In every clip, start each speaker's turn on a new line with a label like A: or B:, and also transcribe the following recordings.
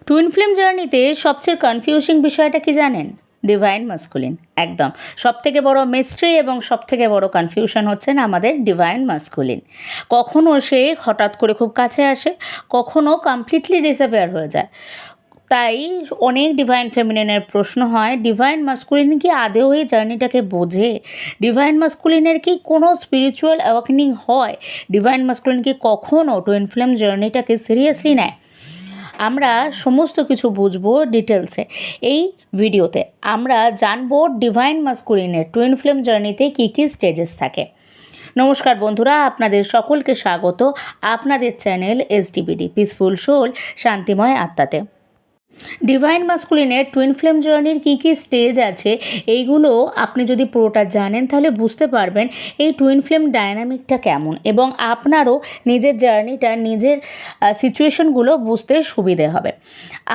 A: Twin flame জার্নিতে সবচেয়ে confusing বিষয়টা কি জানেন? Divine masculine. একদম সবথেকে বড় মিস্ট্রি এবং সবথেকে বড় কনফিউশন হচ্ছে না আমাদের ডিভাইন মাস্কুলিন। কখনও সে হঠাৎ করে খুব কাছে আসে, কখনও কমপ্লিটলি ডিসঅ্যাপিয়ার হয়ে যায়। তাই অনেক ডিভাইন ফেমিনিনের প্রশ্ন হয়, ডিভাইন মাস্কুলিন কি আদৌ এই জার্নিটাকে বোঝে? ডিভাইন মাস্কুলিনের কি কোনো স্পিরিচুয়াল অ্যাওয়াকেনিং হয়? ডিভাইন মাস্কুলিন কি কখনও টুইন ফ্লেম জার্নিটাকে সিরিয়াসলি নেয়? আমরা সমস্ত কিছু বুঝবো ডিটেলসে এই ভিডিওতে। আমরা জানবো ডিভাইন মাস্কুলিনের টুইন ফ্লেম জার্নিতে কী কী স্টেজেস থাকে। নমস্কার বন্ধুরা, আপনাদের সকলকে স্বাগত আপনাদের চ্যানেল এসডিবিডি পিসফুল সোল, শান্তিময় আত্মাতে। ডিভাইন মাস্কুলিনের টুইন ফ্লেম জার্নির কী কী স্টেজ আছে এইগুলো আপনি যদি পুরোটা জানেন তাহলে বুঝতে পারবেন এই টুইন ফ্লেম ডায়নামিকটা কেমন, এবং আপনারও নিজের জার্নিটা, নিজের সিচুয়েশনগুলো বুঝতে সুবিধে হবে।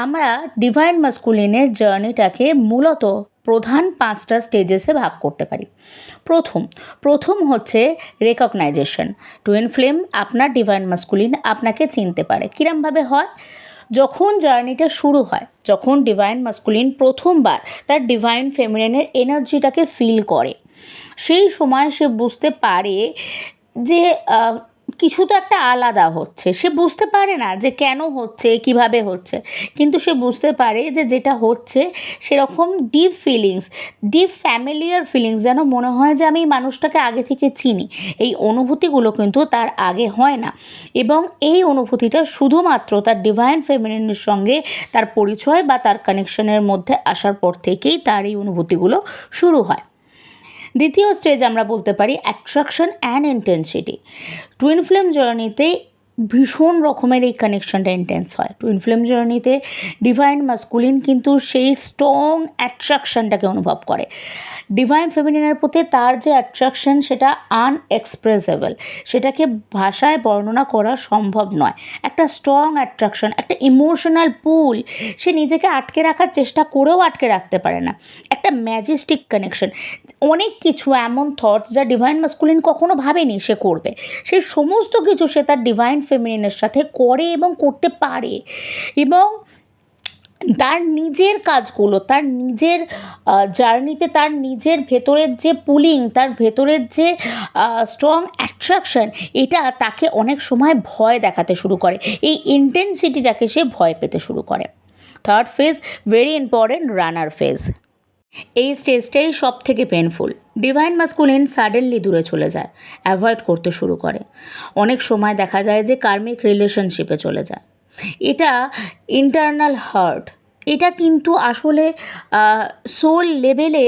A: আমরা ডিভাইন মাস্কুলিনের জার্নিটাকে মূলত প্রধান 5টা স্টেজেসে ভাগ করতে পারি। প্রথম হচ্ছে রেকগনাইজেশন। টুইন ফ্লেম, আপনার ডিভাইন মাস্কুলিন আপনাকে চিনতে পারে। কিরমভাবে হয়? যখন জার্নিটা শুরু হয়, যখন ডিভাইন মাস্কুলিন প্রথমবার তার ডিভাইন ফেমিনিনের এনার্জিটাকে ফিল করে, সেই সময় সে বুঝতে পারে যে কিছু তো একটা আলাদা হচ্ছে। সে বুঝতে পারে না যে কেন হচ্ছে, কিভাবে হচ্ছে, কিন্তু সে বুঝতে পারে যে যেটা হচ্ছে সেরকম deep feelings, deep familiar feelings, যেন মনে হয় যে আমি এই মানুষটাকে আগে থেকে চিনি। এই অনুভূতিগুলো কিন্তু তার আগে হয় না, এবং এই অনুভূতিটা শুধুমাত্র তার ডিভাইন ফেমিনিনের সঙ্গে তার পরিচয় বা তার কানেকশনের মধ্যে আসার পর থেকেই তার এই অনুভূতিগুলো শুরু হয়। দ্বিতীয় স্টেজ আমরা বলতে পারি attraction and intensity. Twin flame জার্নিতে ভীষণ রকমের এই কানেকশনটা ইন্টেন্স হয়। টুইন ফ্লেম জার্নিতে ডিভাইন মাস্কুলিন কিন্তু সেই স্ট্রং অ্যাট্রাকশনটাকে অনুভব করে। ডিভাইন ফেমিনিনের প্রতি তার যে অ্যাট্রাকশন সেটা আনএক্সপ্রেসেবল, সেটাকে ভাষায় বর্ণনা করা সম্ভব নয়। একটা স্ট্রং অ্যাট্রাকশন, একটা ইমোশনাল পুল, সে নিজেকে আটকে রাখার চেষ্টা করেও আটকে রাখতে পারে না। একটা ম্যাজেস্টিক কানেকশন, অনেক কিছু এমন থটস যা ডিভাইন মাস্কুলিন কখনো ভাবেনি সে করবে, সেই সমস্ত কিছু সে তার ডিভাইন ফেমিনিনের সাথে করে এবং করতে পারে। এবং তার নিজের কাজগুলো, তার নিজের জার্নিতে, তার নিজের ভেতরের যে পুলিং, তার ভেতরের যে স্ট্রং অ্যাট্রাকশন, এটা তাকে অনেক সময় ভয় দেখাতে শুরু করে। এই ইন্টেন্সিটিটাকে সে ভয় পেতে শুরু করে। থার্ড ফেজ, ভেরি ইম্পর্টেন্ট, রানার ফেজ। এই স্টেজটাই সব থেকে পেনফুল। ডিভাইন মাস্কুলিন সাডেনলি দূরে চলে যায়, অ্যাভয়েড করতে শুরু করে। অনেক সময় দেখা যায় যে কার্মিক রিলেশনশিপে চলে যায়। এটা ইন্টারনাল হার্ট, এটা কিন্তু আসলে সোল লেভেলে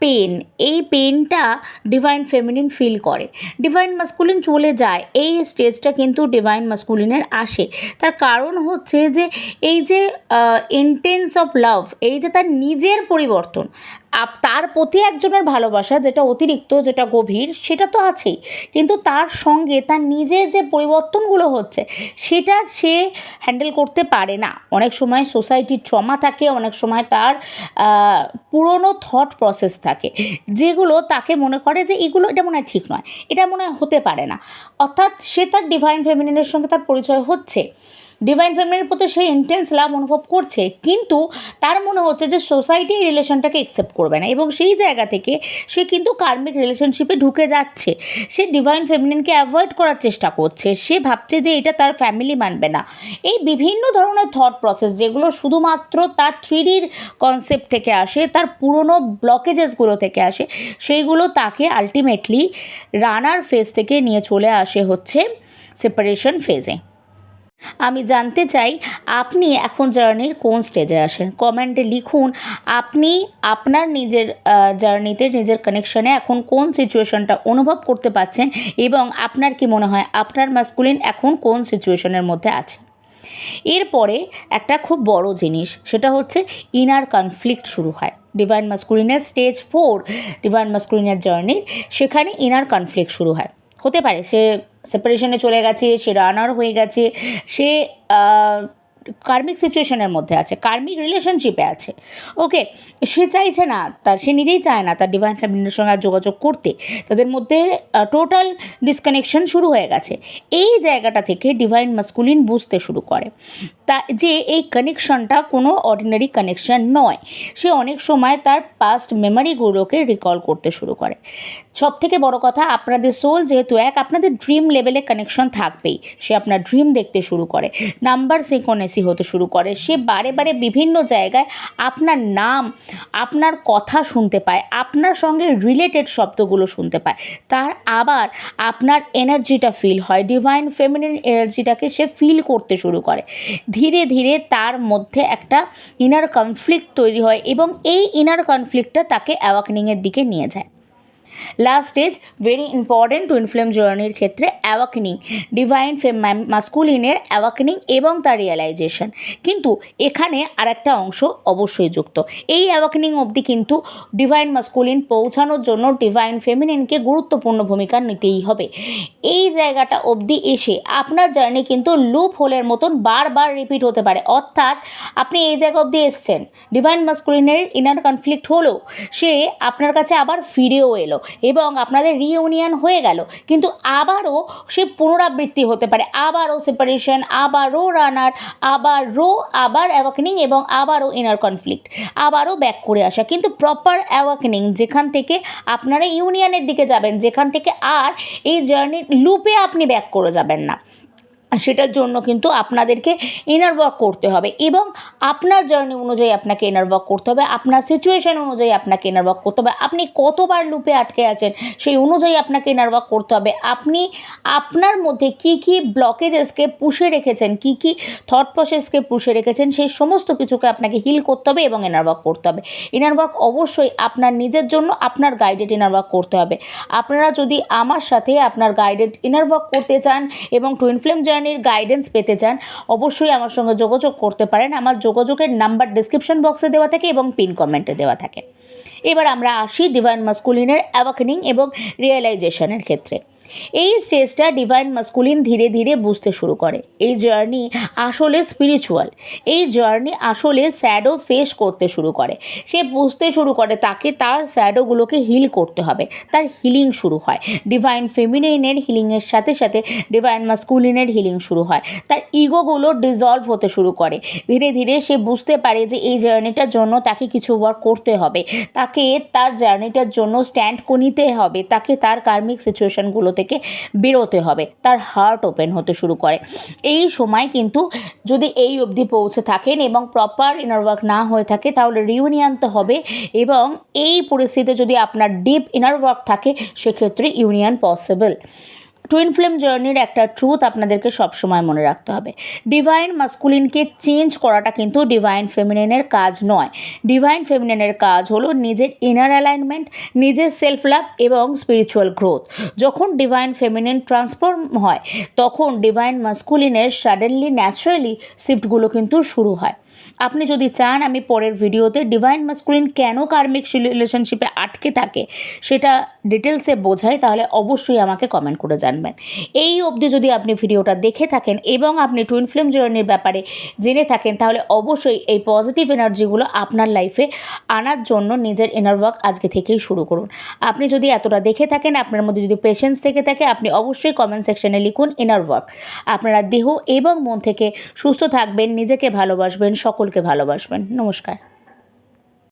A: পেন। এই পেনটা ডিভাইন ফেমিনিন ফিল করে। ডিভাইন মাস্কুলিন চলে যায়, এই স্টেজটা কিন্তু ডিভাইন মাস্কুলিনের আসে। তার কারণ হচ্ছে যে এই যে ইন্টেন্স অফ লাভ, এই যে তার নিজের পরিবর্তন, তার প্রতি একজনের ভালোবাসা যেটা অতিরিক্ত, যেটা গভীর, সেটা তো আছেই, কিন্তু তার সঙ্গে তার নিজের যে পরিবর্তনগুলো হচ্ছে সেটা সে হ্যান্ডেল করতে পারে না। অনেক সময় সোসাইটির ট্রমা থাকে, অনেক সময় তার পুরনো থট প্রসেস থাকে, যেগুলো তাকে মনে করে যে এগুলো, এটা মনে হয় ঠিক নয়, এটা মনে হয় হতে পারে না। অর্থাৎ সে তার ডিভাইন ফেমিনিনের সঙ্গে তার পরিচয় হচ্ছে, ডিভাইন ফেমিনিনের প্রতি সে ইন্টেন্স লাভ অনুভব করছে, কিন্তু তার মনে হচ্ছে যে সোসাইটি এই রিলেশনটাকে অ্যাকসেপ্ট করবে না, এবং সেই জায়গা থেকে সে কিন্তু কার্মিক রিলেশনশিপে ঢুকে যাচ্ছে। সে ডিভাইন ফেমিনিনকে অ্যাভয়েড করার চেষ্টা করছে, সে ভাবছে যে এটা তার ফ্যামিলি মানবে না। এই বিভিন্ন ধরনের থট প্রসেস, যেগুলো শুধুমাত্র তার 3Dর কনসেপ্ট থেকে আসে, তার পুরনো ব্লকেজেসগুলো থেকে আসে, সেইগুলো তাকে আলটিমেটলি রানার ফেজ থেকে নিয়ে চলে আসে হচ্ছে সেপারেশন ফেজে। আমি জানতে চাই আপনি এখন জার্নির কোন স্টেজে আসেন। কমেন্টে লিখুন আপনি আপনার নিজের জার্নিতে, নিজের কানেকশানে এখন কোন সিচুয়েশনটা অনুভব করতে পারছেন, এবং আপনার কি মনে হয় আপনার মাস্কুলিন এখন কোন সিচুয়েশনের মধ্যে আছে। এরপরে একটা খুব বড় জিনিস, সেটা হচ্ছে ইনার কনফ্লিক্ট শুরু হয়। ডিভাইন মাস্কুলিনের স্টেজ 4, ডিভাইন মাস্কুলিনের জার্নির, সেখানে ইনার কনফ্লিক্ট শুরু হয়। হতে পারে সে সেপারেশনে চলে গেছে, সে রানার হয়ে গেছে, সে কার্মিক সিচুয়েশনের মধ্যে আছে, কার্মিক রিলেশনশিপে আছে, ওকে, সে চাইছে না, সে নিজেই চায় না তার ডিভাইন ফেমিনিনের সঙ্গে যোগাযোগ করতে, তাদের মধ্যে টোটাল ডিসকানেকশন শুরু হয়ে গেছে। এই জায়গাটা থেকে ডিভাইন মাস্কুলিন বুঝতে শুরু করে যে এই কানেকশনটা কোনো অর্ডিনারি কানেকশন নয়। সে অনেক সময় তার পাস্ট মেমোরিগুলোকে রিকল করতে শুরু করে। সব থেকে বড় কথা, আপনাদের সোল যেহেতু এক, আপনাদের ড্রিম লেভেলে কানেকশন থাকবেই। সে আপনার ড্রিম দেখতে শুরু করে, নাম্বার সিকোনেসি হতে শুরু করে, সে বারে বারে বিভিন্ন জায়গায় আপনার নাম, আপনার কথা শুনতে পায়, আপনার সঙ্গে রিলেটেড শব্দগুলো শুনতে পায়, তার আবার আপনার এনার্জিটা ফিল হয়, ডিভাইন ফেমিনিন এনার্জিটাকে সে ফিল করতে শুরু করে। ধীরে ধীরে তার মধ্যে একটা ইনার কনফ্লিক্ট তৈরি হয় এবং এই ইনার কনফ্লিক্টটা তাকে অ্যাওয়াকেনিংয়ের দিকে নিয়ে যায়। Last stage very important twin flame জার্নির ক্ষেত্রে অ্যাওয়াকেনিং, ডিভাইন মাস্কুলিনের অ্যাওয়াকেনিং এবং তার রিয়েলাইজেশন। কিন্তু এখানে আরেকটা অংশ অবশ্যই যুক্ত। এই অ্যাওয়াকেনিং অবধি কিন্তু ডিভাইন মাস্কুলিন পৌঁছানোর জন্য ডিভাইন ফেমিনিনকে গুরুত্বপূর্ণ ভূমিকা নিতেই হবে। এই জায়গাটা অবধি এসে আপনার জার্নি কিন্তু লুপ হোলের মতন বারবার রিপিট হতে পারে। অর্থাৎ আপনি এই জায়গা অবধি এসছেন, ডিভাইন মাস্কুলিনের ইনার কনফ্লিক্ট হলো, সে আপনার কাছে আবার ফিরেও এলো এবং আপনাদের রিইউনিয়ন হয়ে গেল, কিন্তু আবারও সে পুনরাবৃত্তি হতে পারে, আবারও সেপারেশন, আবারও রানার, আবার অ্যাওয়াকেনিং এবং আবারও ইনার কনফ্লিক্ট, আবারও ব্যাক করে আসা। কিন্তু প্রপার অ্যাওয়াকেনিং, যেখান থেকে আপনারা ইউনিয়নের দিকে যাবেন, যেখান থেকে আর এই জার্নির লুপে আপনি ব্যাক করে যাবেন না, সেটার জন্য কিন্তু আপনাদেরকে ইনার ওয়ার্ক করতে হবে এবং আপনার জার্নি অনুযায়ী আপনাকে ইনার ওয়ার্ক করতে হবে, আপনার সিচুয়েশান অনুযায়ী আপনাকে ইনার ওয়ার্ক করতে হবে, আপনি কতবার লুপে আটকে আছেন সেই অনুযায়ী আপনাকে ইনার ওয়ার্ক করতে হবে, আপনি আপনার মধ্যে কী কী ব্লকেজেসকে পুষে রেখেছেন, কী কী থট প্রসেসকে পুষে রেখেছেন, সেই সমস্ত কিছুকে আপনাকে হিল করতে হবে এবং ইনার ওয়ার্ক করতে হবে। ইনার ওয়ার্ক অবশ্যই আপনার নিজের জন্য, আপনার গাইডেড ইনার ওয়ার্ক করতে হবে। আপনারা যদি আমার সাথে আপনার গাইডেড ইনার ওয়ার্ক করতে চান এবং টুইন ফ্লেম গাইডেন্স পেতে চান, অবশ্যই আমার সঙ্গে যোগাযোগ করতে পারেন। আমার যোগাযোগের নাম্বার ডিসক্রিপশন বক্সে দেওয়া থাকে এবং পিন কমেন্টে দেওয়া থাকে। এবার আমরা আসি ডিভাইন মাস্কুলিনের অ্যাওয়াকেনিং এবং রিয়েলাইজেশনের ক্ষেত্রে। এই স্টেজটা ডিভাইন মাস্কুলিন ধীরে ধীরে বুঝতে শুরু করে এই জার্নি আসলে স্পিরিচুয়াল, এই জার্নি আসলে স্যাডো ফেস করতে শুরু করে, সে বুঝতে শুরু করে তাকে তার স্যাডোগুলোকে হিল করতে হবে, তার হিলিং শুরু হয়। ডিভাইন ফেমিনিনের হিলিংয়ের সাথে সাথে ডিভাইন মাস্কুলিনের হিলিং শুরু হয়, তার ইগোগুলো ডিজলভ হতে শুরু করে। ধীরে ধীরে সে বুঝতে পারে যে এই জার্নিটার জন্য তাকে কিছু ওয়ার্ক করতে হবে, তাকে তার জার্নিটার জন্য স্ট্যান্ড নিতে হবে, তাকে তার কার্মিক সিচুয়েশানগুলো থেকে বেরোতে হবে, তার হার্ট ওপেন হতে শুরু করে। এই সময় কিন্তু যদি এই অবধি পৌঁছে থাকেন এবং প্রপার ইনার ওয়ার্ক না হয়ে থাকে, তাহলে রিউনিয়ন তো হবে এবং এই পরিস্থিতিতে যদি আপনার ডিপ ইনার ওয়ার্ক থাকে, সেক্ষেত্রে ইউনিয়ন পসিবল। টুইন ফ্লেম জার্নির একটা ট্রুথ আপনাদেরকে সবসময় মনে রাখতে হবে, ডিভাইন মাস্কুলিনকে চেঞ্জ করাটা কিন্তু ডিভাইন ফেমিনিনের কাজ নয়। ডিভাইন ফেমিনিনের কাজ হলো নিজের ইনার অ্যালাইনমেন্ট, নিজের সেলফ লাভ এবং স্পিরিচুয়াল গ্রোথ। যখন ডিভাইন ফেমিনিন ট্রান্সফর্ম হয়, তখন ডিভাইন মাস্কুলিনের সাডেনলি ন্যাচারালি শিফটগুলো কিন্তু শুরু হয়। আপনি যদি চান আমি পরের ভিডিওতে ডিভাইন মাস্কুলিন কেন কার্মিক রিলেশনশিপে আটকে থাকে সেটা ডিটেলসে বোঝাই, তাহলে অবশ্যই আমাকে কমেন্ট করে জানবেন। এই অবধি যদি আপনি ভিডিওটা দেখে থাকেন এবং আপনি টুইন ফ্লেম জার্নির ব্যাপারে জেনে থাকেন, তাহলে অবশ্যই এই পজিটিভ এনার্জিগুলো আপনার লাইফে আনার জন্য নিজের ইনার ওয়ার্ক আজকে থেকেই শুরু করুন। আপনি যদি এতটা দেখে থাকেন, আপনার মধ্যে যদি পেশেন্স থেকে থাকে, আপনি অবশ্যই কমেন্ট সেকশনে লিখুন ইনার ওয়ার্ক। আপনারা দেহ এবং মন থেকে সুস্থ থাকবেন, নিজেকে ভালোবাসবেন, সকলকে ভালোবাসবেন। নমস্কার।